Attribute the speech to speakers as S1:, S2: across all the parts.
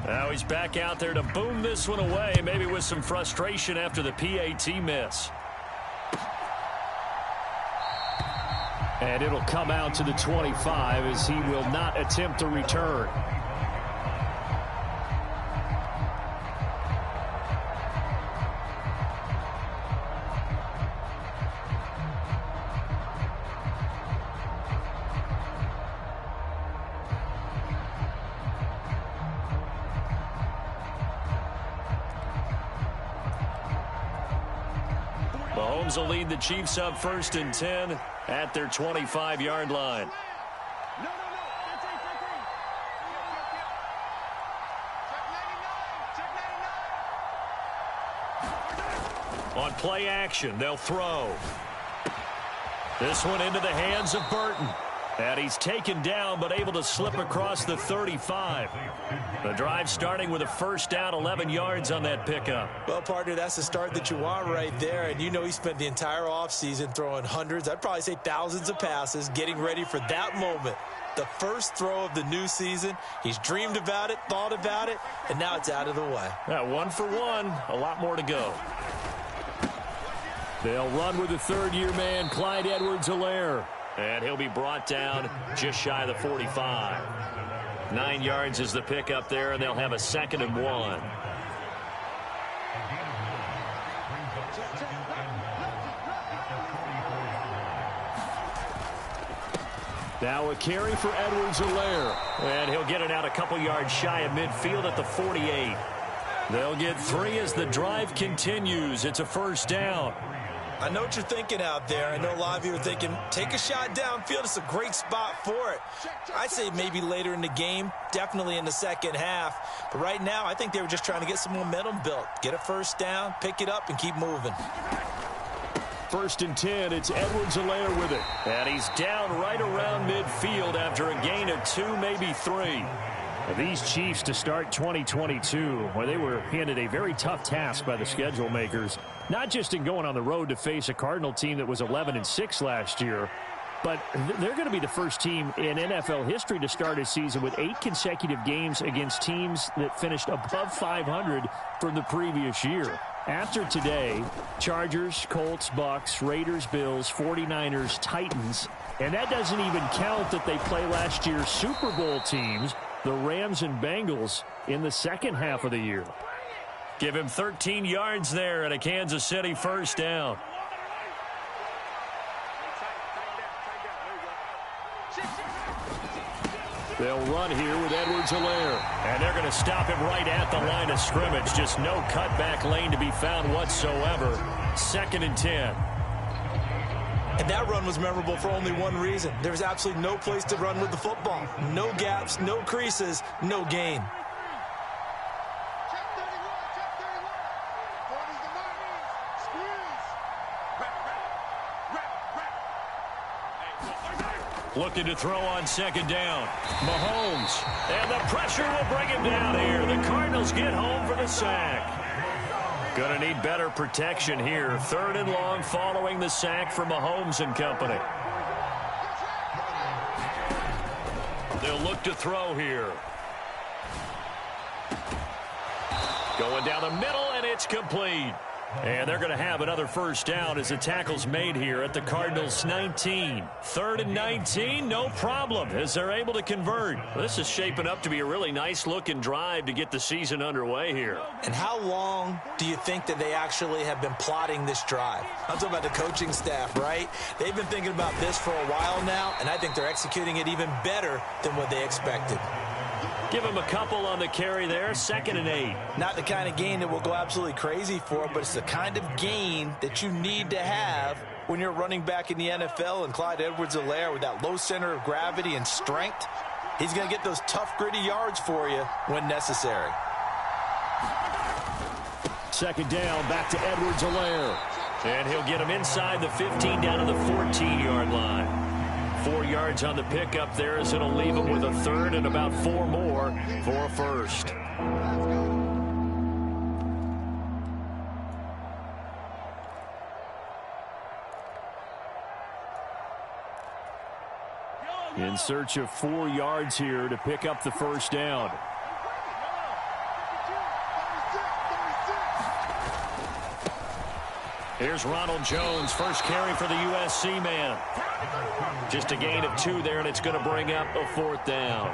S1: Now he's back out there to boom this one away, maybe with some frustration after the PAT miss. And it'll come out to the 25 as he will not attempt to return. Mahomes will lead the Chiefs up 1st and 10 at their 25-yard line. On play action, they'll throw. This one into the hands of Burton. And he's taken down, but able to slip across the 35. The drive starting with a 1st down, 11 yards on that pickup.
S2: Well, partner, that's the start that you want right there. And you know he spent the entire offseason throwing hundreds, I'd probably say thousands of passes, getting ready for that moment. The first throw of the new season. He's dreamed about it, thought about it, and now it's out of the way.
S1: 1 for 1, a lot more to go. They'll run with the 3rd-year man, Clyde Edwards-Helaire. And he'll be brought down just shy of the 45. 9 yards is the pickup there, and they'll have a 2nd and 1. Now a carry for Edwards-Helaire. And he'll get it out a couple yards shy of midfield at the 48. They'll get 3 as the drive continues. It's a 1st down.
S2: I know what you're thinking out there. I know a lot of you are thinking, take a shot downfield. It's a great spot for it. I'd say maybe later in the game, definitely in the second half. But right now, I think they were just trying to get some momentum built. Get a 1st down, pick it up, and keep moving.
S1: 1st and 10, it's Edwards-Helaire with it. And he's down right around midfield after a gain of 2, maybe 3. These Chiefs to start 2022, well, they were handed a very tough task by the schedule makers, not just in going on the road to face a Cardinal team that was 11-6 last year, but they're going to be the first team in NFL history to start a season with 8 consecutive games against teams that finished above 500 from the previous year. After today, Chargers, Colts, Bucks, Raiders, Bills, 49ers, Titans, and that doesn't even count that they play last year's Super Bowl teams, the Rams and Bengals, in the second half of the year. Give him 13 yards there and a Kansas City 1st down. They'll run here with Edwards-Helaire. And they're going to stop him right at the line of scrimmage. Just no cutback lane to be found whatsoever. 2nd and 10.
S2: And that run was memorable for only one reason. There was absolutely no place to run with the football. No gaps, no creases, no gain.
S1: Looking to throw on 2nd down. Mahomes. And the pressure will bring him down here. The Cardinals get home for the sack. Going to need better protection here. 3rd and long following the sack from Mahomes and company. They'll look to throw here. Going down the middle, and it's complete. And they're going to have another 1st down as the tackle's made here at the Cardinals' 19. 3rd and 19, no problem, as they're able to convert. This is shaping up to be a really nice-looking drive to get the season underway here.
S2: And how long do you think that they actually have been plotting this drive? I'm talking about the coaching staff, right? They've been thinking about this for a while now, and I think they're executing it even better than what they expected.
S1: Give him a couple on the carry there. 2nd and 8.
S2: Not the kind of gain that we'll go absolutely crazy for, but it's the kind of gain that you need to have when you're running back in the NFL. And Clyde Edwards-Helaire, with that low center of gravity and strength, he's going to get those tough, gritty yards for you when necessary.
S1: 2nd down, back to Edwards-Helaire. And he'll get him inside the 15 down to the 14-yard line. 4 yards on the pickup there, as it'll leave him with a 3rd and about 4 more for a 1st. In search of 4 yards here to pick up the 1st down. Here's Ronald Jones, first carry for the USC man. Just a gain of 2 there, and it's going to bring up a 4th down.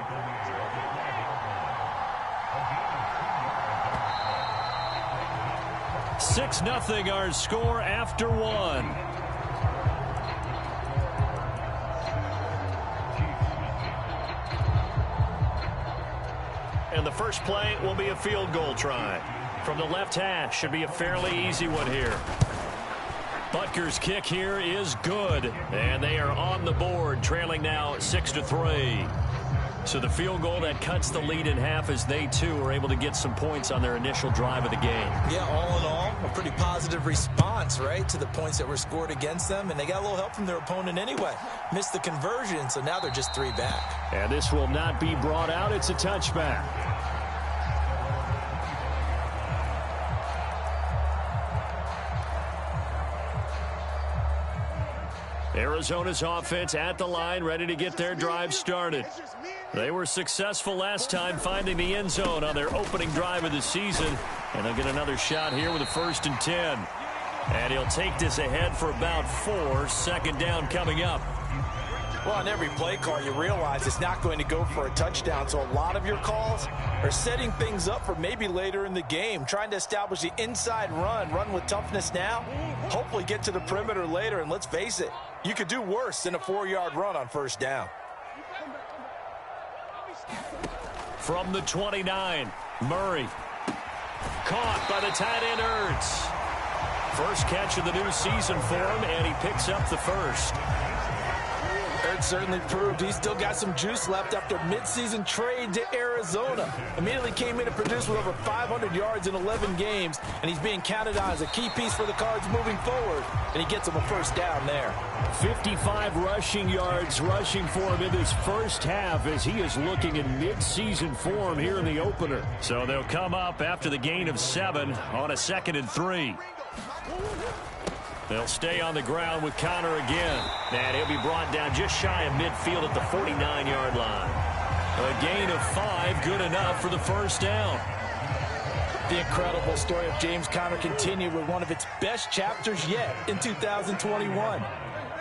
S1: Six nothing our score after 1. And the first play will be a field goal try. From the left hash, should be a fairly easy one here. Butker's kick here is good, and they are on the board, trailing now 6-3. So the field goal that cuts the lead in half as they, too, are able to get some points on their initial drive of the game.
S2: Yeah, all in all, a pretty positive response, right, to the points that were scored against them, and they got a little help from their opponent anyway. Missed the conversion, so now they're just 3 back.
S1: And this will not be brought out. It's a touchback. Arizona's offense at the line, ready to get their drive started. They were successful last time finding the end zone on their opening drive of the season. And they'll get another shot here with a 1st and 10. And he'll take this ahead for about 4. 2nd down coming up.
S2: Well, on every play call, you realize it's not going to go for a touchdown. So a lot of your calls are setting things up for maybe later in the game, trying to establish the inside run with toughness now, hopefully get to the perimeter later. And let's face it, you could do worse than a 4-yard run on 1st down.
S1: From the 29, Murray. Caught by the tight end, Ertz. First catch of the new season for him, and he picks up the 1st.
S2: Ertz certainly proved he's still got some juice left after midseason trade to Arizona. Immediately came in and produced with over 500 yards in 11 games, and he's being counted on as a key piece for the Cards moving forward, and he gets him a 1st down there. 55 rushing yards rushing for him in this first half as he is looking in midseason form here in the opener. So they'll come up after the gain of 7 on a 2nd and 3. They'll stay on the ground with Connor again. And he'll be brought down just shy of midfield at the 49-yard line. A gain of 5, good enough for the 1st down. The incredible story of James Conner continued with one of its best chapters yet in 2021.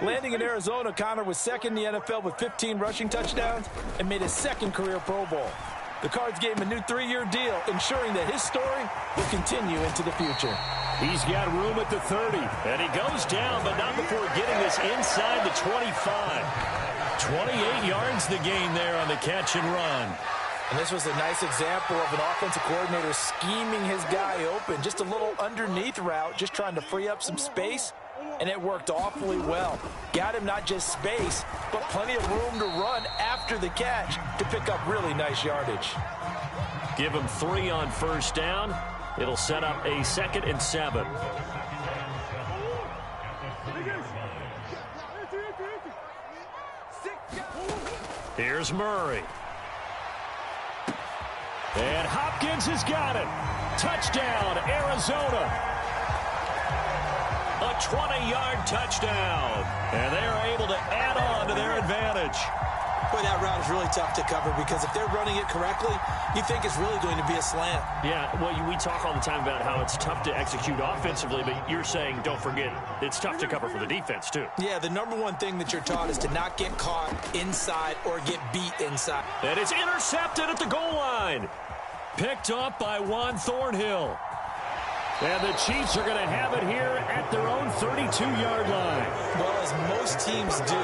S2: Landing in Arizona, Conner was 2nd in the NFL with 15 rushing touchdowns and made his 2nd career Pro Bowl. The Cards gave him a new 3-year deal, ensuring that his story will continue into the future.
S1: He's got room at the 30, and he goes down, but not before getting this inside the 25. 28 yards the gain there on the catch and run.
S2: And this was a nice example of an offensive coordinator scheming his guy open. Just a little underneath route, just trying to free up some space, and it worked awfully well. Got him not just space, but plenty of room to run after the catch to pick up really nice yardage.
S1: Give him 3 on 1st down. It'll set up a 2nd and 7. Here's Murray. And Hopkins has got it. Touchdown, Arizona. A 20-yard touchdown. And they are able to add on to their advantage.
S2: Boy, that route is really tough to cover because if they're running it correctly, you think it's really going to be a slant.
S1: Yeah, well, we talk all the time about how it's tough to execute offensively, but you're saying, don't forget, it's tough to cover for the defense, too.
S2: Yeah, the number one thing that you're taught is to not get caught inside or get beat inside.
S1: And it's intercepted at the goal line. Picked up by Juan Thornhill. And the Chiefs are going to have it here at their own 32-yard line.
S2: Well, as most teams do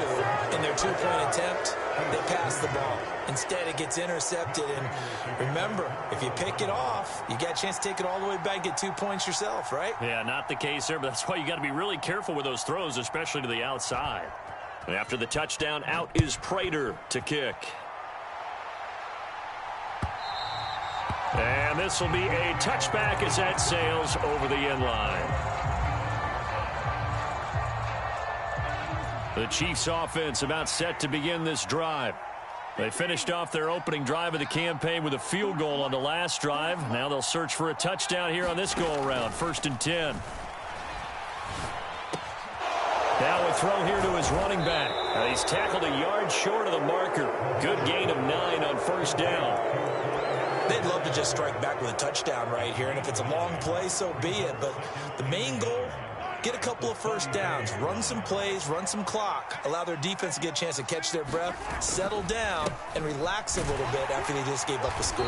S2: in their 2-point attempt, they pass the ball. Instead, it gets intercepted. And remember, if you pick it off, you got a chance to take it all the way back, get 2 points yourself, right?
S1: Yeah, not the case there, but that's why you got to be really careful with those throws, especially to the outside. And after the touchdown, out is Prater to kick. And this will be a touchback as that sails over the end line. The Chiefs offense about set to begin this drive. They finished off their opening drive of the campaign with a field goal on the last drive. Now they'll search for a touchdown here on this go-around. 1st and 10. Now a throw here to his running back. He's tackled a yard short of the marker. Good gain of 9 on 1st down.
S2: They'd love to just strike back with a touchdown right here, and if it's a long play, so be it. But the main goal, get a couple of first downs, run some plays, run some clock, allow their defense to get a chance to catch their breath, settle down, and relax a little bit after they just gave up a score.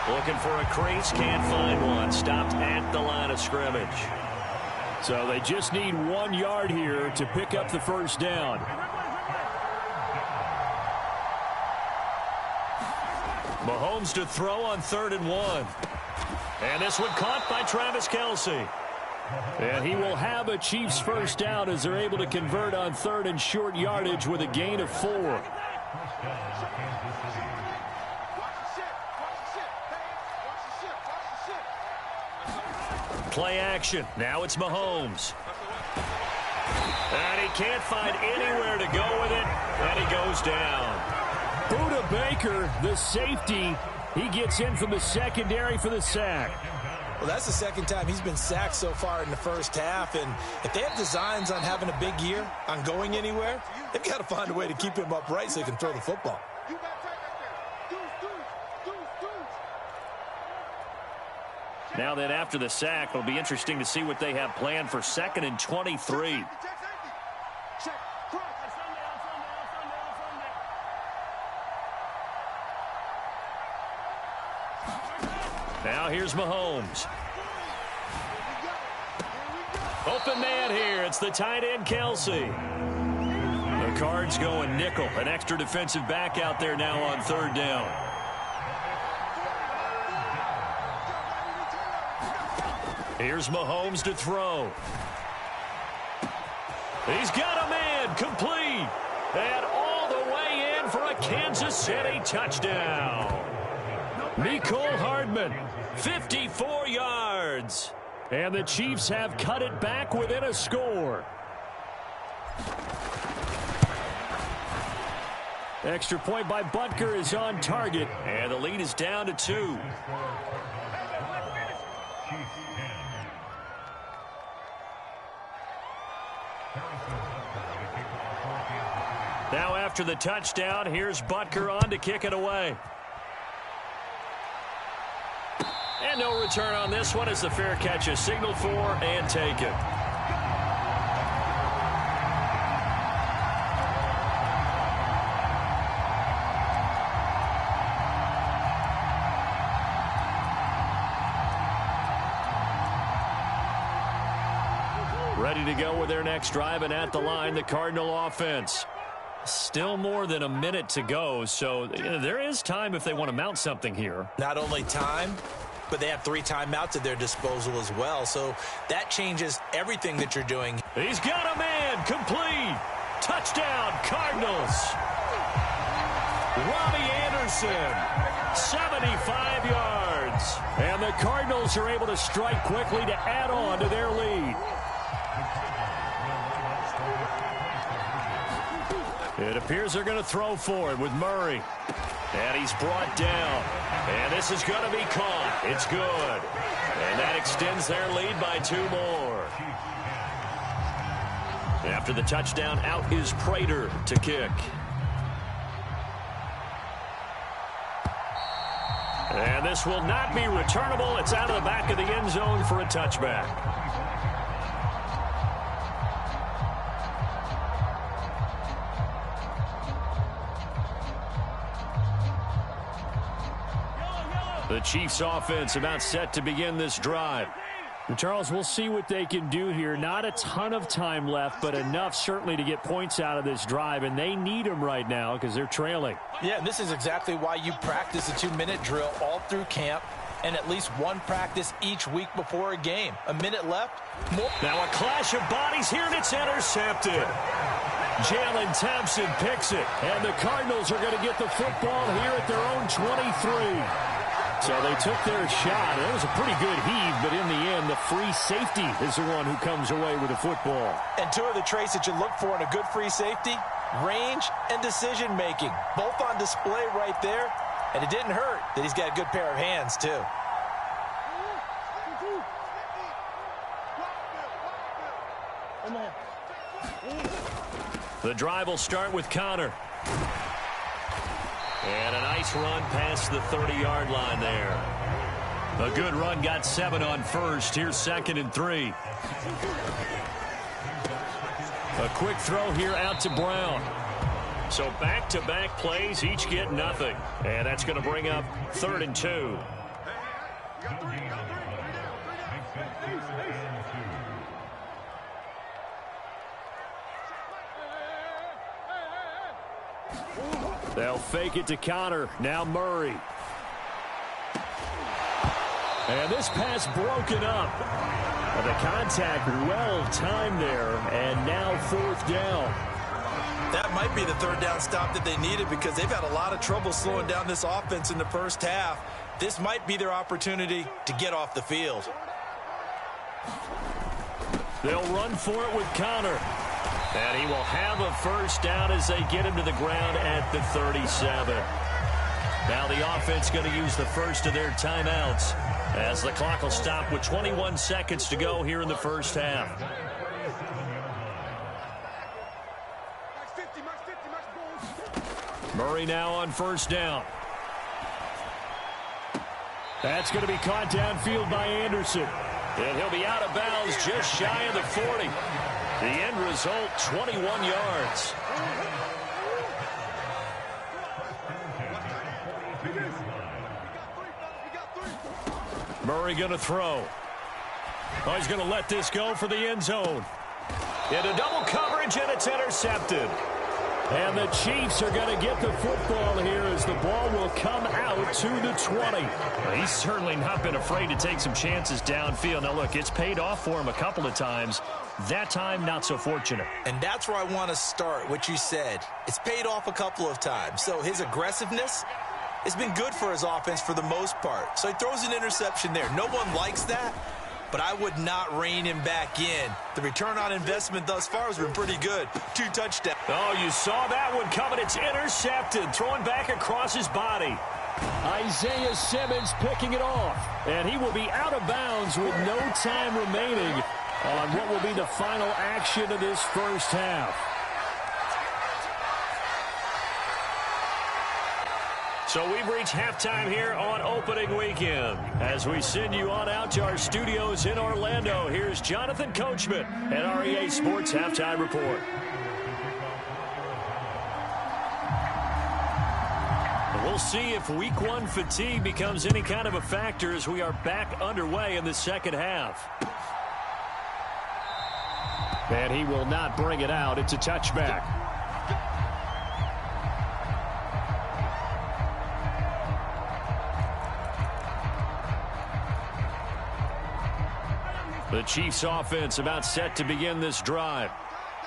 S1: Looking for a crease, can't find one. Stopped at the line of scrimmage. So they just need 1 yard here to pick up the first down. Mahomes to throw on 3rd and 1. And this one caught by Travis Kelce. And he will have a Chiefs first down as they're able to convert on 3rd and short yardage with a gain of 4. Play action. Now it's Mahomes. And he can't find anywhere to go with it. And he goes down. Budda Baker, the safety, he gets in from the secondary for the sack.
S2: Well, that's the second time he's been sacked so far in the first half. And if they have designs on having a big year, on going anywhere, they've got to find a way to keep him upright so he can throw the football.
S1: Now then, after the sack, it'll be interesting to see what they have planned for 2nd and 23. Now here's Mahomes. Open man here. It's the tight end, Kelce. The Cards going nickel. An extra defensive back out there now on 3rd down. Here's Mahomes to throw. He's got a man, complete. And all the way in for a Kansas City touchdown. Mecole Hardman, 54 yards. And the Chiefs have cut it back within a score. Extra point by Butker is on target. And the lead is down to 2. Now after the touchdown, here's Butker on to kick it away. And no return on this one as the fair catch is signaled for and taken. Ready to go with their next drive, and at the line, the Cardinal offense. Still more than a minute to go, so there is time if they want to mount something here.
S2: Not only time, but they have 3 timeouts at their disposal as well, so that changes everything that you're doing.
S1: He's got a man, complete. Touchdown, Cardinals. Robbie Anderson, 75 yards. And the Cardinals are able to strike quickly to add on to their lead. It appears they're going to throw for it with Murray. And he's brought down. And this is going to be caught. It's good. And that extends their lead by 2 more. After the touchdown, out is Prater to kick. And this will not be returnable. It's out of the back of the end zone for a touchback. The Chiefs offense about set to begin this drive. And Charles, we'll see what they can do here. Not a ton of time left, but enough certainly to get points out of this drive, and they need them right now because they're trailing.
S2: Yeah, and this is exactly why you practice a 2-minute drill all through camp and at least 1 practice each week before a game. A minute left. More.
S1: Now a clash of bodies here, and it's intercepted. Jalen Thompson picks it, and the Cardinals are going to get the football here at their own 23. So they took their shot. It was a pretty good heave, but in the end, the free safety is the one who comes away with the football.
S2: And 2 of the traits that you look for in a good free safety, range and decision-making, both on display right there. And it didn't hurt that he's got a good pair of hands, too.
S1: The drive will start with Connor. And a nice run past the 30-yard line there. A good run, got 7 on first. Here's 2nd and 3. A quick throw here out to Brown. So back-to-back plays, each get nothing. And that's going to bring up 3rd and 2. They'll fake it to Connor. Now Murray. And this pass broken up. The contact well timed there, and now 4th down.
S2: That might be the 3rd down stop that they needed because they've had a lot of trouble slowing down this offense in the first half. This might be their opportunity to get off the field.
S1: They'll run for it with Connor. And he will have a 1st down as they get him to the ground at the 37. Now the offense going to use the first of their timeouts as the clock will stop with 21 seconds to go here in the first half. Murray now on 1st down. That's going to be caught downfield by Anderson. And he'll be out of bounds just shy of the 40. The end result, 21 yards. Murray going to throw. Oh, he's going to let this go for the end zone. Into double coverage, and it's intercepted. And the Chiefs are going to get the football here as the ball will come out to the 20. Well, he's certainly not been afraid to take some chances downfield. Now, look, it's paid off for him a couple of times. That time, not so fortunate.
S2: And that's where I want to start, what you said. It's paid off a couple of times. So his aggressiveness has been good for his offense for the most part. So he throws an interception there. No one likes that, but I would not rein him back in. The return on investment thus far has been pretty good. 2 touchdowns.
S1: Oh, you saw that one coming. It's intercepted. Throwing back across his body. Isaiah Simmons picking it off. And he will be out of bounds with no time remaining on what will be the final action of this first half. So we've reached halftime here on opening weekend. As we send you on out to our studios in Orlando, here's Jonathan Coachman at REA Sports Halftime Report. We'll see if week 1 fatigue becomes any kind of a factor as we are back underway in the second half. And he will not bring it out. It's a touchback. The Chiefs offense about set to begin this drive.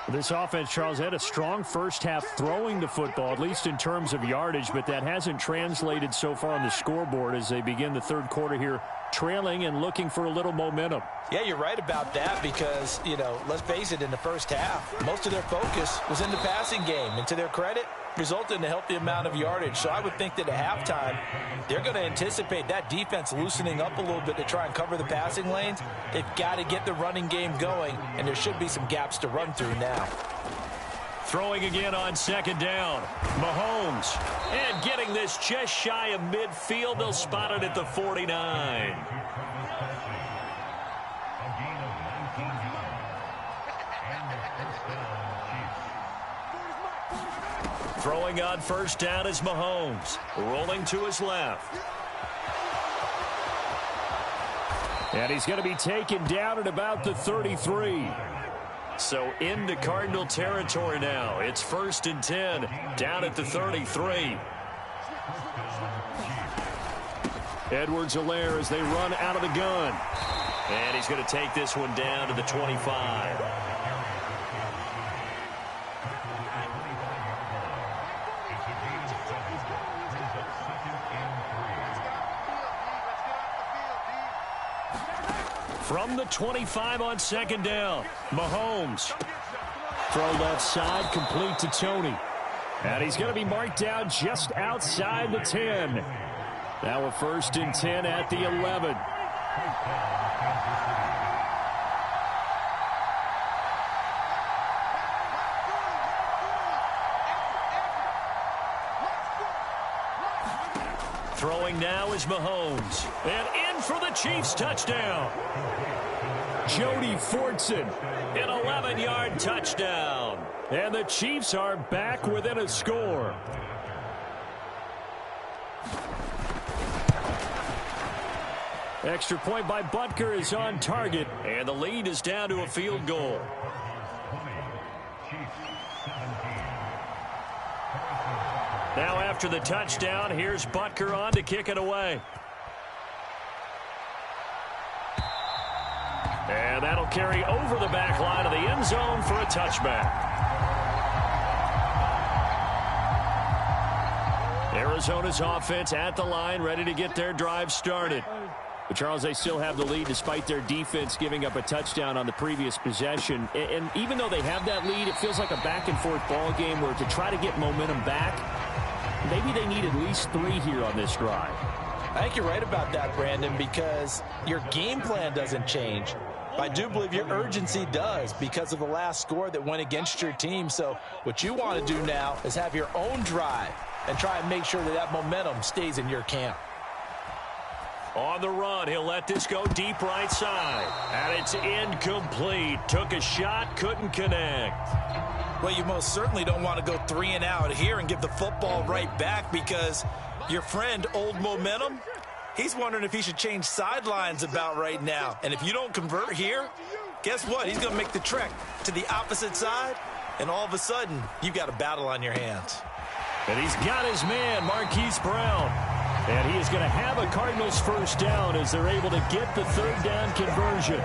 S1: This offense, Charles, had a strong first half throwing the football, at least in terms of yardage, but that hasn't translated so far on the scoreboard as they begin the 3rd quarter here, trailing and looking for a little momentum.
S2: Yeah, you're right about that because, let's face it, in the first half, most of their focus was in the passing game. And to their credit, resulted in a healthy amount of yardage. So I would think that at halftime, they're going to anticipate that defense loosening up a little bit to try and cover the passing lanes. They've got to get the running game going, and there should be some gaps to run through now.
S1: Throwing again on 2nd down. Mahomes. And getting this just shy of midfield. They'll spot it at the 49. Throwing on 1st down is Mahomes. Rolling to his left. And he's going to be taken down at about the 33. So into Cardinal territory now. It's 1st and 10 down at the 33. Edwards-Helaire as they run out of the gun. And he's going to take this one down to the 25. From the 25 on 2nd down, Mahomes. Throw left side, complete to Tony. And he's going to be marked down just outside the 10. Now a 1st and 10 at the 11. Throwing now is Mahomes. And in for the Chiefs touchdown. Jody Fortson, an 11-yard touchdown. And the Chiefs are back within a score. Extra point by Butker is on target, and the lead is down to a field goal. Now after the touchdown, here's Butker on to kick it away. And that'll carry over the back line of the end zone for a touchback. Arizona's offense at the line, ready to get their drive started. But, Charles, they still have the lead despite their defense giving up a touchdown on the previous possession. And even though they have that lead, it feels like a back-and-forth ball game where to try to get momentum back, maybe they need at least 3 here on this drive.
S2: I think you're right about that, Brandon, because your game plan doesn't change. But I do believe your urgency does because of the last score that went against your team. So what you want to do now is have your own drive and try and make sure that that momentum stays in your camp.
S1: On the run, he'll let this go deep right side. And it's incomplete. Took a shot, couldn't connect.
S2: Well, you most certainly don't want to go 3 and out here and give the football right back because your friend, Old Momentum, he's wondering if he should change sidelines about right now. And if you don't convert here, guess what? He's going to make the trek to the opposite side, and all of a sudden, you've got a battle on your hands.
S1: And he's got his man, Marquise Brown. And he is going to have a Cardinals first down as they're able to get the third down conversion.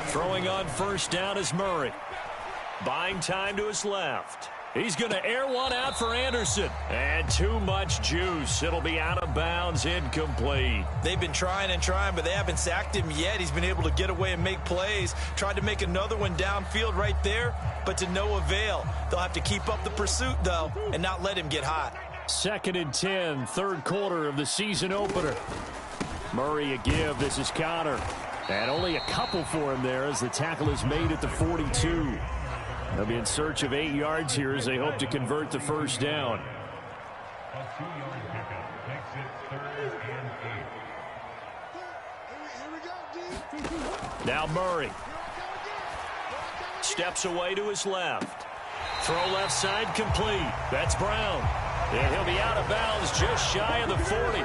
S1: Throwing on first down is Murray. Buying time to his left. He's going to air one out for Anderson. And too much juice. It'll be out of bounds, incomplete.
S2: They've been trying and trying, but they haven't sacked him yet. He's been able to get away and make plays. Tried to make another one downfield right there, but to no avail. They'll have to keep up the pursuit, though, and not let him get hot.
S1: 2nd and 10, third quarter of the season opener. Murray a give. This is Connor. And only a couple for him there as the tackle is made at the 42. They'll be in search of 8 yards here as they hope to convert the first down. Now Murray. Steps away to his left. Throw left side complete. That's Brown. And he'll be out of bounds just shy of the 40.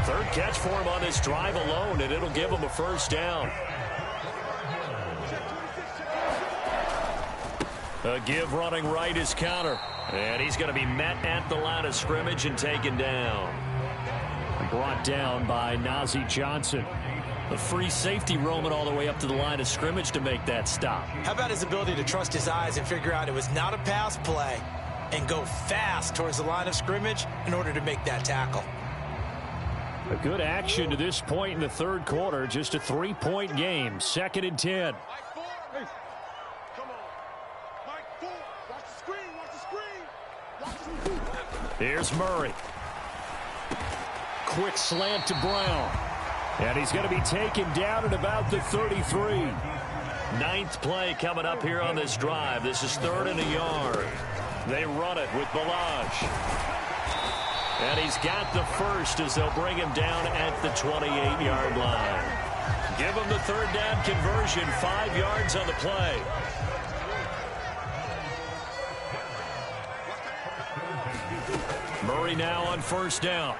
S1: Third catch for him on this drive alone, and it'll give him a first down. A give running right is Connor. And he's going to be met at the line of scrimmage and taken down. Brought down by Nazeeh Johnson. A free safety roaming all the way up to the line of scrimmage to make that stop.
S2: How about his ability to trust his eyes and figure out it was not a pass play and go fast towards the line of scrimmage in order to make that tackle.
S1: A good action to this point in the third quarter. Just a 3-point game. 2nd and 10. Here's Murray. Quick slant to Brown. And he's going to be taken down at about the 33. 9th play coming up here on this drive. This is 3rd and a yard. They run it with Ballage. And he's got the first as they'll bring him down at the 28-yard line. Give him the third down conversion. 5 yards on the play. Murray now on first down.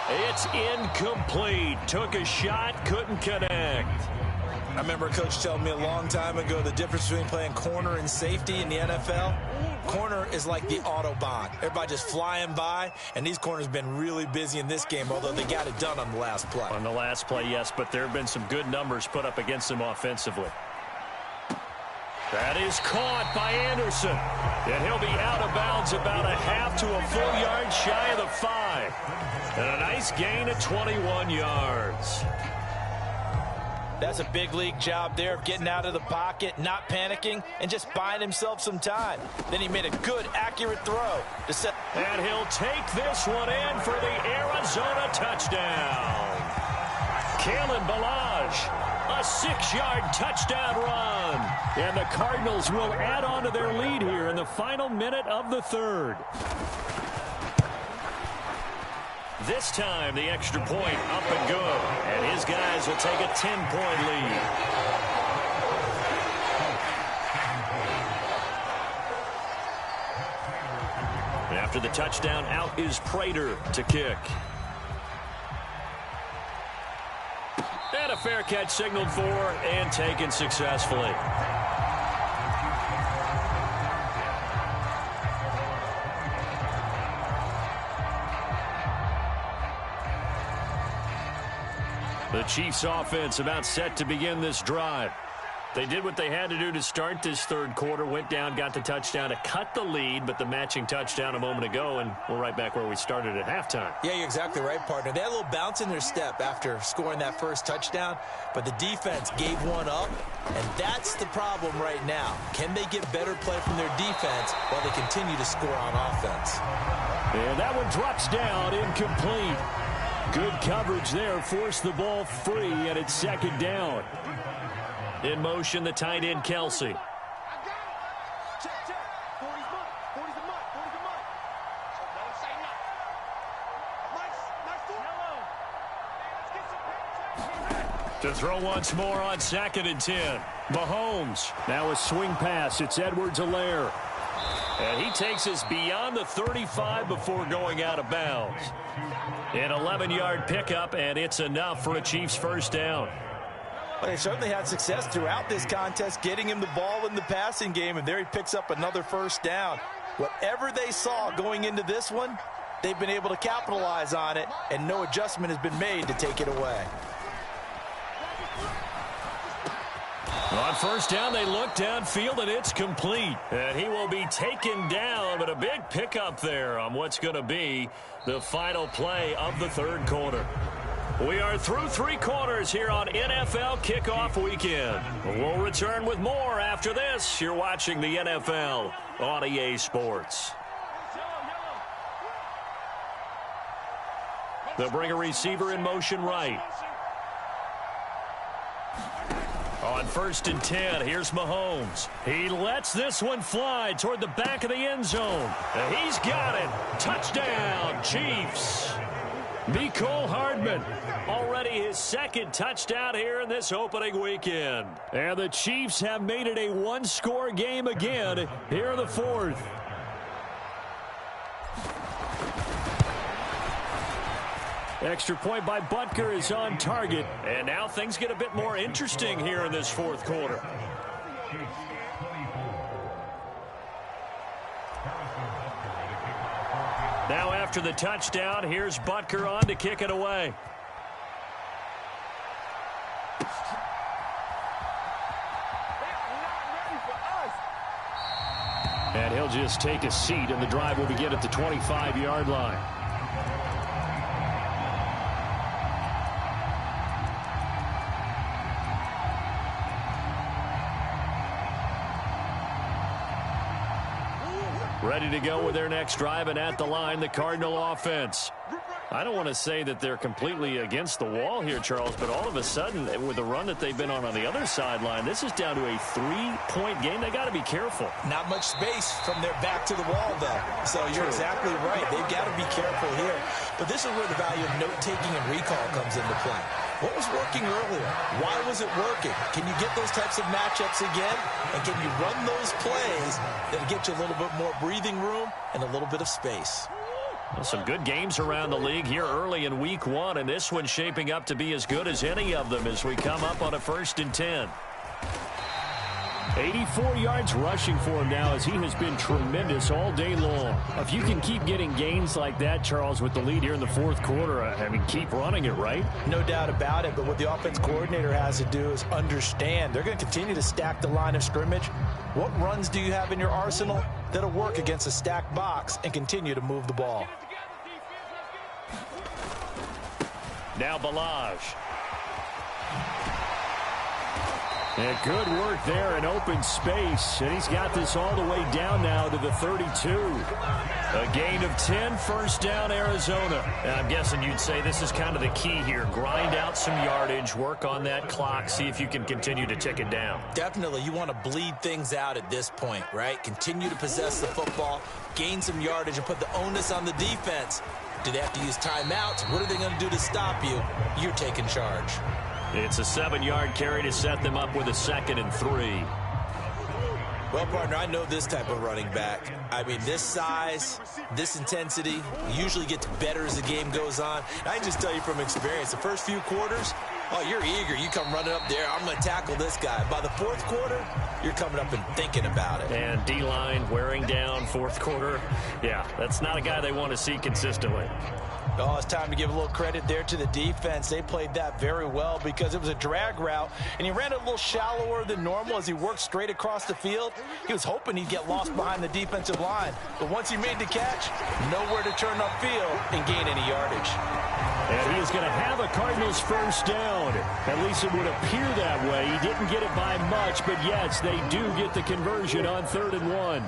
S1: It's incomplete. Took a shot, couldn't connect.
S2: I remember a coach telling me a long time ago the difference between playing corner and safety in the NFL. Corner is like the Autobahn. Everybody just flying by, and these corners have been really busy in this game, although they got it done on the last play.
S1: On the last play, yes, but there have been some good numbers put up against them offensively. That is caught by Anderson. And he'll be out of bounds about a half to a full yard shy of the 5. And a nice gain of 21 yards.
S2: That's a big league job there of getting out of the pocket, not panicking, and just buying himself some time. Then he made a good, accurate throw to set.
S1: And he'll take this one in for the Arizona touchdown. Kalen Ballage, a A 6-yard touchdown run. And the Cardinals will add on to their lead here in the final minute of the third. This time, the extra point up and good. And his guys will take a 10-point lead. After the touchdown, out is Prater to kick. And a fair catch signaled for and taken successfully. The Chiefs offense about set to begin this drive. They did what they had to do to start this third quarter, went down, got the touchdown to cut the lead, but the matching touchdown a moment ago, and we're right back where we started at halftime.
S2: Yeah, you're exactly right, partner. They had a little bounce in their step after scoring that first touchdown, but the defense gave one up, and that's the problem right now. Can they get better play from their defense while they continue to score on offense?
S1: And that one drops down, incomplete. Good coverage there, forced the ball free, and it's second down. In motion, the tight end, Kelsey. To throw once more on 2nd and 10. Mahomes. Now a swing pass. It's Edwards-Helaire. And he takes us beyond the 35 before going out of bounds. An 11-yard pickup, and it's enough for a Chiefs first down.
S2: Well, they certainly had success throughout this contest, getting him the ball in the passing game, and there he picks up another first down. Whatever they saw going into this one, they've been able to capitalize on it, and no adjustment has been made to take it away.
S1: On first down, they look downfield, and it's complete. And he will be taken down, but a big pickup there on what's going to be the final play of the third quarter. We are through 3 quarters here on NFL Kickoff Weekend. We'll return with more after this. You're watching the NFL on EA Sports. They'll bring a receiver in motion right. On 1st and 10, here's Mahomes. He lets this one fly toward the back of the end zone. And he's got it. Touchdown, Chiefs. Mecole Hardman, already his 2nd touchdown here in this opening weekend. And the Chiefs have made it a 1-score game again here in the 4th. Extra point by Butker is on target. And now things get a bit more interesting here in this 4th quarter. Now after the touchdown, here's Butker on to kick it away. And he'll just take a seat, and the drive will begin at the 25-yard line. Ready to go with their next drive, and at the line, the Cardinal offense. I don't want to say that they're completely against the wall here, Charles, but all of a sudden, with the run that they've been on the other sideline, this is down to a 3-point game. They got to be careful.
S2: Not much space from their back to the wall, though. So you're exactly right. They've got to be careful here. But this is where the value of note-taking and recall comes into play. What was working earlier? Why was it working? Can you get those types of matchups again? And can you run those plays that'll get you a little bit more breathing room and a little bit of space?
S1: Well, some good games around the league here early in week 1, and this one's shaping up to be as good as any of them as we come up on a 1st and 10. 84 yards rushing for him now, as he has been tremendous all day long. If you can keep getting gains like that, Charles, with the lead here in the 4th quarter, I mean, keep running it, right?
S2: No doubt about it, but what the offense coordinator has to do is understand they're going to continue to stack the line of scrimmage. What runs do you have in your arsenal that'll work against a stacked box and continue to move the ball?
S1: Now Ballage. And good work there in open space. And he's got this all the way down now to the 32. A gain of 10, first down, Arizona.
S3: And I'm guessing you'd say this is kind of the key here. Grind out some yardage, work on that clock, see if you can continue to tick it down.
S2: Definitely, you want to bleed things out at this point, right? Continue to possess the football, gain some yardage, and put the onus on the defense. Do they have to use timeouts? What are they going to do to stop you? You're taking charge.
S3: It's a 7-yard carry to set them up with a 2nd and 3.
S2: Well, partner, I know this type of running back. I mean, this size, this intensity usually gets better as the game goes on. And I can just tell you from experience, the first few quarters, oh, you're eager. You come running up there, I'm going to tackle this guy. By the fourth quarter, you're coming up and thinking about it.
S3: And D-line wearing down fourth quarter. Yeah, that's not a guy they want to see consistently.
S2: Oh, it's time to give a little credit there to the defense. They played that very well because it was a drag route, and he ran it a little shallower than normal as he worked straight across the field. He was hoping he'd get lost behind the defensive line, but once he made the catch, nowhere to turn upfield and gain any yardage.
S1: And he is going to have a Cardinals first down. At least it would appear that way. He didn't get it by much, but yes, they do get the conversion on 3rd and 1.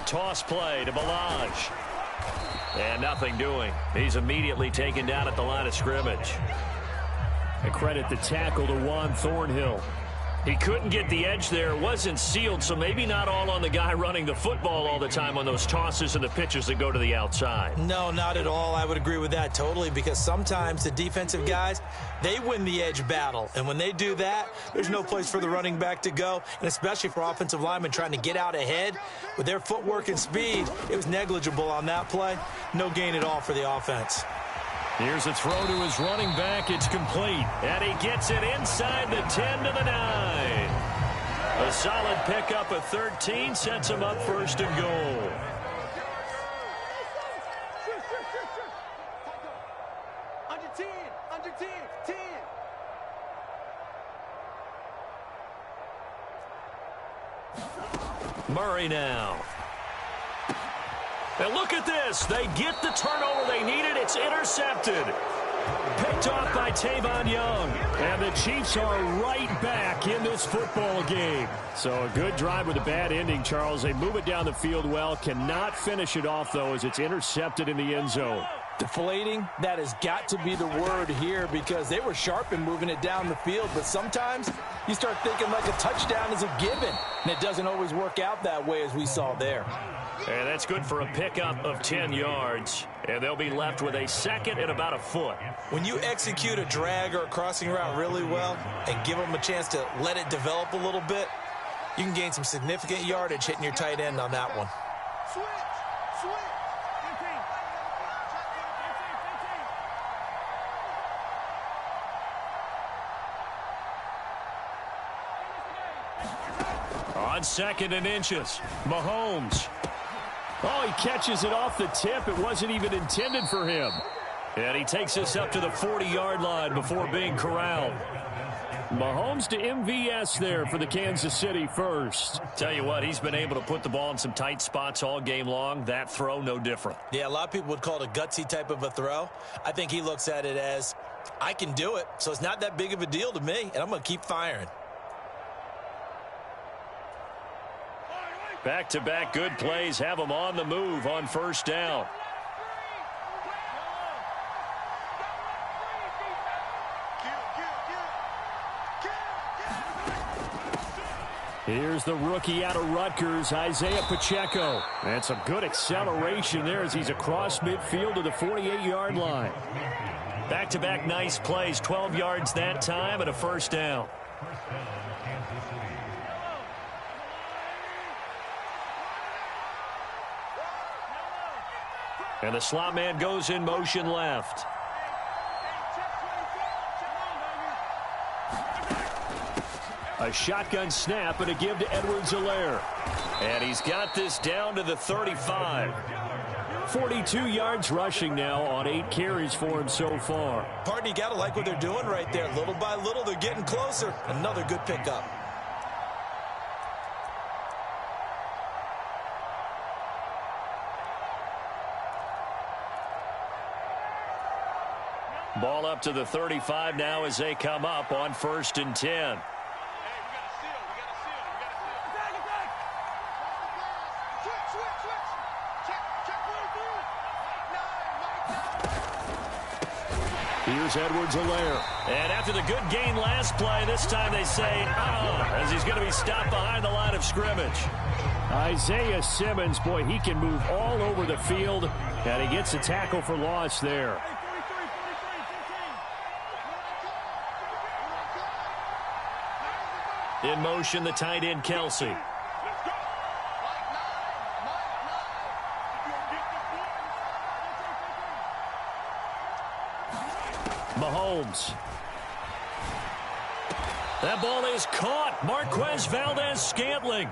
S3: Toss play to Ballage. And nothing doing. He's immediately taken down at the line of scrimmage.
S1: And credit the tackle to Juan Thornhill.
S3: He couldn't get the edge there. It wasn't sealed, so maybe not all on the guy running the football all the time on those tosses and the pitches that go to the outside.
S2: No, not at all. I would agree with that totally because sometimes the defensive guys, they win the edge battle. And when they do that, there's no place for the running back to go, and especially for offensive linemen trying to get out ahead. With their footwork and speed, it was negligible on that play. No gain at all for the offense.
S1: Here's a throw to his running back. It's complete.
S3: And he gets it inside the 10 to the 9. A solid pickup of 13 sets him up 1st and goal.
S4: Under 10, under 10, 10.
S3: Murray now. And look at this. They get the turnover they needed. It's intercepted.
S1: Picked off by Tavon Young. And the Chiefs are right back in this football game. So a good drive with a bad ending, Charles. They move it down the field well. Cannot finish it off, though, as it's intercepted in the end zone.
S2: Deflating, that has got to be the word here because they were sharp in moving it down the field. But sometimes you start thinking like a touchdown is a given. And it doesn't always work out that way as we saw there.
S3: And that's good for a pickup of 10 yards. And they'll be left with a 2nd and about a foot.
S2: When you execute a drag or a crossing route really well and give them a chance to let it develop a little bit, you can gain some significant yardage hitting your tight end on that one.
S1: On 2nd and inches, Mahomes. Oh, he catches it off the tip. It wasn't even intended for him. And he takes us up to the 40-yard line before being corralled. Mahomes to MVS there for the Kansas City first.
S3: Tell you what, he's been able to put the ball in some tight spots all game long. That throw, no different.
S2: Yeah, a lot of people would call it a gutsy type of a throw. I think he looks at it as, I can do it, so it's not that big of a deal to me, and I'm going to keep firing.
S1: Back-to-back good plays have them on the move on 1st down. Here's the rookie out of Rutgers, Isaiah Pacheco. And some good acceleration there as he's across midfield to the 48-yard line.
S3: Back-to-back nice plays, 12 yards that time and a 1st down.
S1: And the slot man goes in motion left. A shotgun snap and a give to Edwards-Helaire. And he's got this down to the 35. 42 yards rushing now on 8 carries for him so far.
S2: Partner, you got to like what they're doing right there. Little by little, they're getting closer. Another good pickup.
S1: Ball up to the 35 now as they come up on 1st and 10.
S3: Here's Edwards-Helaire.
S1: And after the good gain last play, this time they say, as he's going to be stopped behind the line of scrimmage.
S3: Isaiah Simmons, boy, he can move all over the field, and he gets a tackle for loss there.
S1: In motion, the tight end, Kelsey. Mahomes. That ball is caught. Marquez Valdes-Scantling.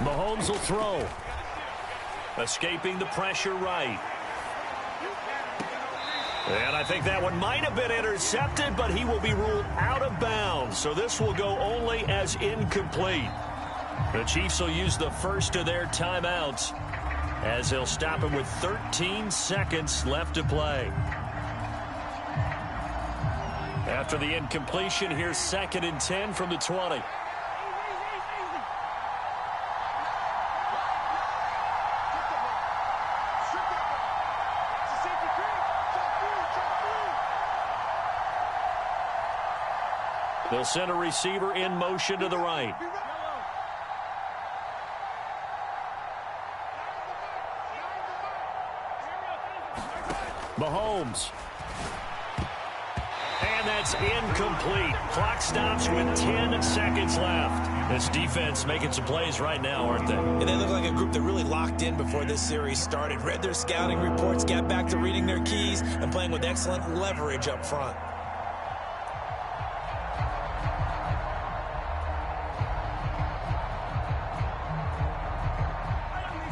S1: Mahomes will throw. Escaping the pressure right. And I think that one might have been intercepted, but he will be ruled out of bounds. So this will go only as incomplete. The Chiefs will use the first of their timeouts as they'll stop him with 13 seconds left to play. After the incompletion, here's 2nd and 10 from the 20. They'll send a receiver in motion to the right. Mahomes. And that's incomplete. Clock stops with 10 seconds left. This defense making some plays right now, aren't they?
S2: And they look like a group that really locked in before this series started. Read their scouting reports, got back to reading their keys, and playing with excellent leverage up front.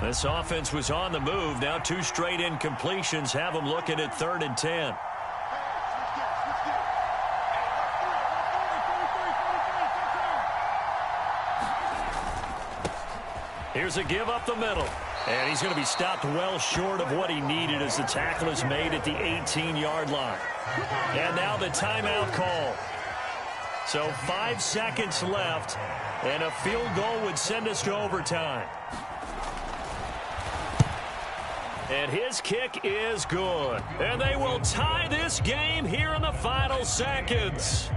S1: This offense was on the move. Now 2 straight incompletions have them looking at 3rd and 10. Here's a give up the middle. And he's going to be stopped well short of what he needed as the tackle is made at the 18-yard line. And now the timeout call. So 5 seconds left, and a field goal would send us to overtime. And his kick is good. And they will tie this game here in the final seconds.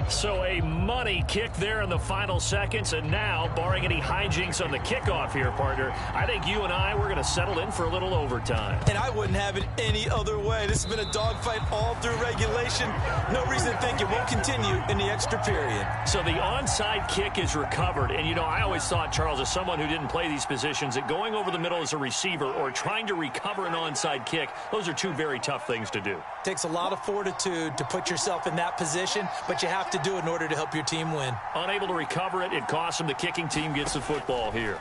S1: So a money kick there in the final seconds. And now, barring any hijinks on the kickoff here, partner, I think you and I, we're going to settle in for a little overtime.
S2: And I wouldn't have it any other way. This has been a dogfight all through regulation. No reason to think it won't continue in the extra period.
S1: So the onside kick is recovered. And, you know, I always thought, Charles, as someone who didn't play these positions, that going over the middle as a receiver or trying to recover an onside kick, those are 2 very tough things to do.
S2: Takes a lot of fortitude to put yourself in that position, but you have to do it in order to help your team win.
S1: Unable to recover it, it costs them. The kicking team gets the football here.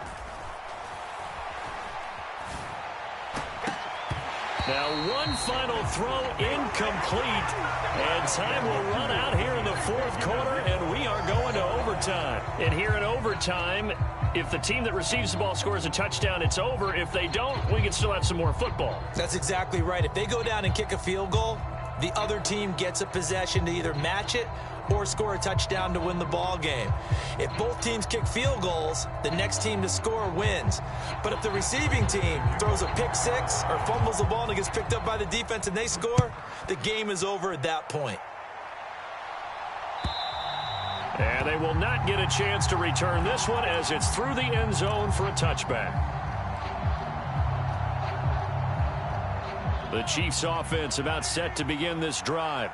S1: Now one final throw incomplete, and time will run out here in the 4th quarter, and we are going to overtime. And here in overtime, if the team that receives the ball scores a touchdown, it's over. If they don't, we can still have some more football.
S2: That's exactly right. If they go down and kick a field goal, the other team gets a possession to either match it or score a touchdown to win the ball game. If both teams kick field goals, the next team to score wins. But if the receiving team throws a pick 6 or fumbles the ball and it gets picked up by the defense and they score, the game is over at that point.
S1: And they will not get a chance to return this one as it's through the end zone for a touchback. The Chiefs offense about set to begin this drive.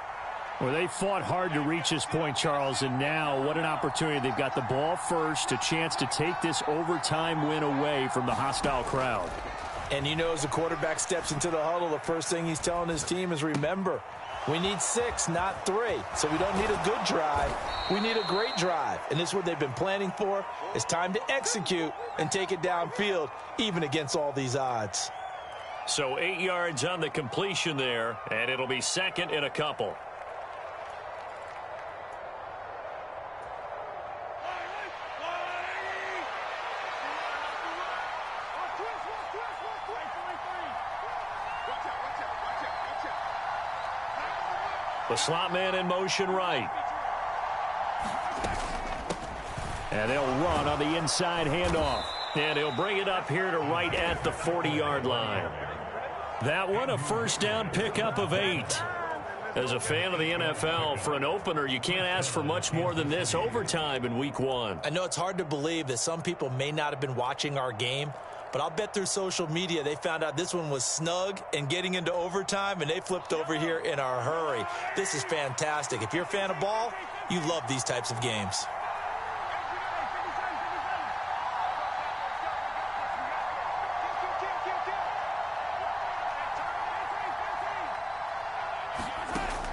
S3: Well, they fought hard to reach this point, Charles, and now what an opportunity. They've got the ball first, a chance to take this overtime win away from the hostile crowd.
S2: And you know, as the quarterback steps into the huddle, the first thing he's telling his team is, remember, we need 6, not 3. So we don't need a good drive. We need a great drive. And this is what they've been planning for. It's time to execute and take it downfield, even against all these odds.
S1: So 8 yards on the completion there, and it'll be 2nd and a couple. slot man in motion right. And they'll run on the inside handoff. And he'll bring it up here to right at the 40-yard line. That one, a first down pickup of 8. As a fan of the NFL, for an opener, you can't ask for much more than this overtime in week 1.
S2: I know it's hard to believe that some people may not have been watching our game, but I'll bet through social media they found out this one was snug and getting into overtime, and they flipped over here in a hurry. This is fantastic. If you're a fan of ball, you love these types of games.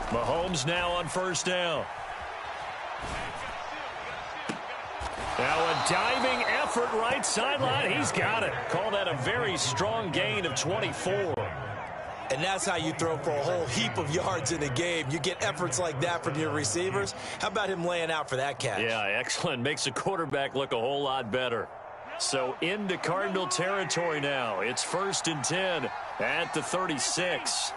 S1: Mahomes now on first down. Now a diving effort right sideline. He's got it. Call that a very strong gain of 24.
S2: And that's how you throw for a whole heap of yards in a game. You get efforts like that from your receivers. How about him laying out for that catch?
S1: Yeah, excellent. Makes the quarterback look a whole lot better. So into Cardinal territory now. It's 1st and 10 at the 36.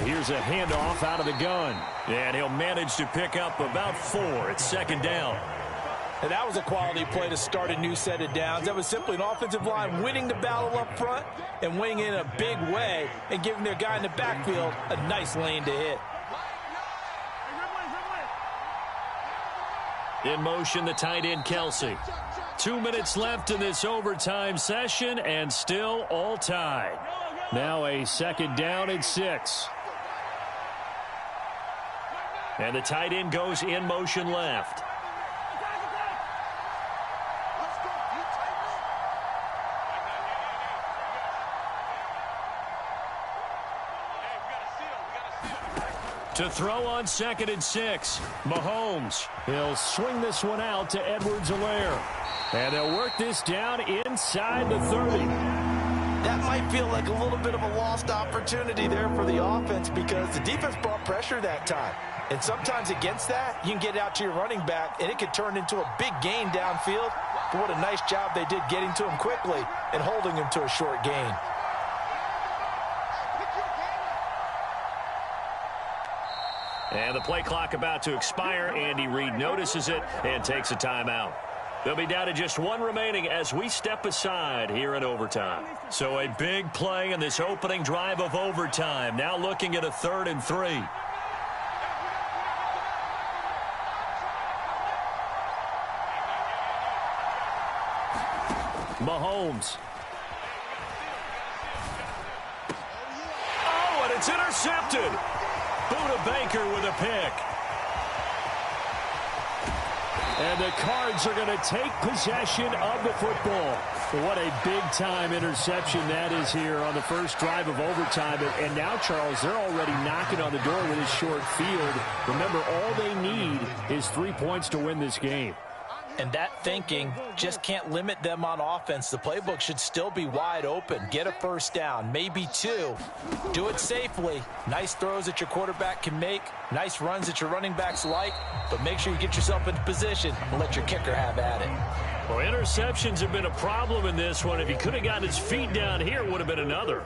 S1: Here's a handoff out of the gun. And he'll manage to pick up about 4. It's 2nd down.
S2: And that was a quality play to start a new set of downs. That was simply an offensive line winning the battle up front and winning in a big way and giving their guy in the backfield a nice lane to hit.
S1: In motion, the tight end, Kelsey. 2 minutes left in this overtime session, and still all tied. Now a 2nd down and 6. And the tight end goes in motion left. To throw on 2nd and 6, Mahomes. He'll swing this one out to Edwards-Helaire. And they'll work this down inside the 30.
S2: That might feel like a little bit of a lost opportunity there for the offense because the defense brought pressure that time. And sometimes against that, you can get out to your running back, and it could turn into a big gain downfield. But what a nice job they did getting to him quickly and holding him to a short gain.
S1: And the play clock about to expire. Andy Reid notices it and takes a timeout. They'll be down to just 1 remaining as we step aside here in overtime. So a big play in this opening drive of overtime. Now looking at a 3rd and 3. Mahomes. Oh, and it's intercepted. Buda Baker with a pick. And the Cards are going to take possession of the football. What a big-time interception that is here on the first drive of overtime. And now, Charles, they're already knocking on the door with this short field. Remember, all they need is 3 points to win this game.
S2: And that thinking just can't limit them on offense. The playbook should still be wide open. Get a first down, maybe 2. Do it safely. Nice throws that your quarterback can make. Nice runs that your running backs like. But make sure you get yourself into position and let your kicker have at it.
S1: Well, interceptions have been a problem in this one. If he could have gotten his feet down here, it would have been another.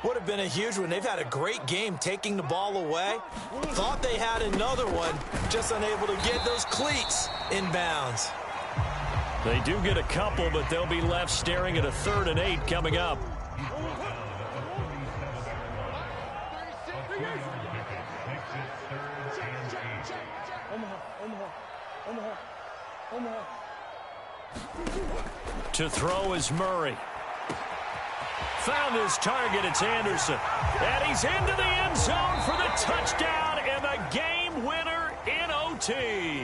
S2: Would have been a huge one. They've had a great game taking the ball away. Thought they had another one, just unable to get those cleats in bounds.
S1: They do get a couple, but they'll be left staring at a 3rd and 8 coming up. To throw is Murray. Found his target. It's Anderson. And he's into the end zone for the touchdown and the game winner in OT.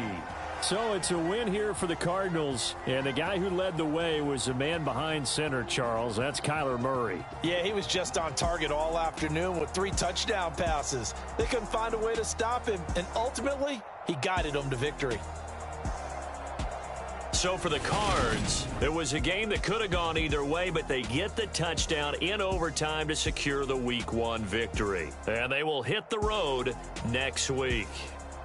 S1: So it's a win here for the Cardinals. And the guy who led the way was the man behind center, Charles. That's Kyler Murray.
S2: Yeah, he was just on target all afternoon with 3 touchdown passes. They couldn't find a way to stop him. And ultimately, he guided them to victory.
S1: So for the Cards, it was a game that could have gone either way, but they get the touchdown in overtime to secure the Week 1 victory. And they will hit the road next week.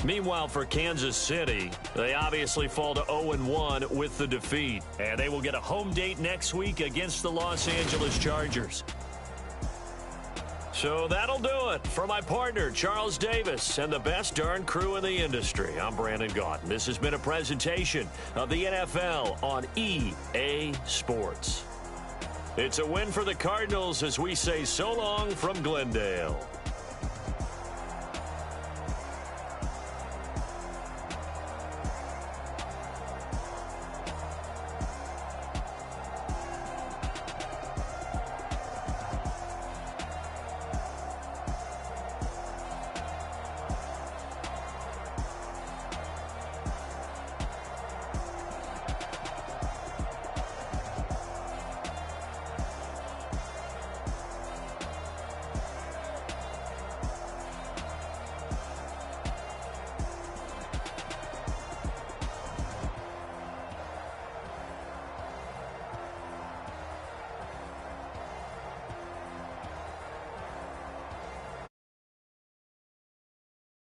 S1: Meanwhile, for Kansas City, they obviously fall to 0-1 with the defeat. And they will get a home date next week against the Los Angeles Chargers. So that'll do it. For my partner, Charles Davis, and the best darn crew in the industry, I'm Brandon Gaudin. This has been a presentation of the NFL on EA Sports. It's a win for the Cardinals as we say so long from Glendale.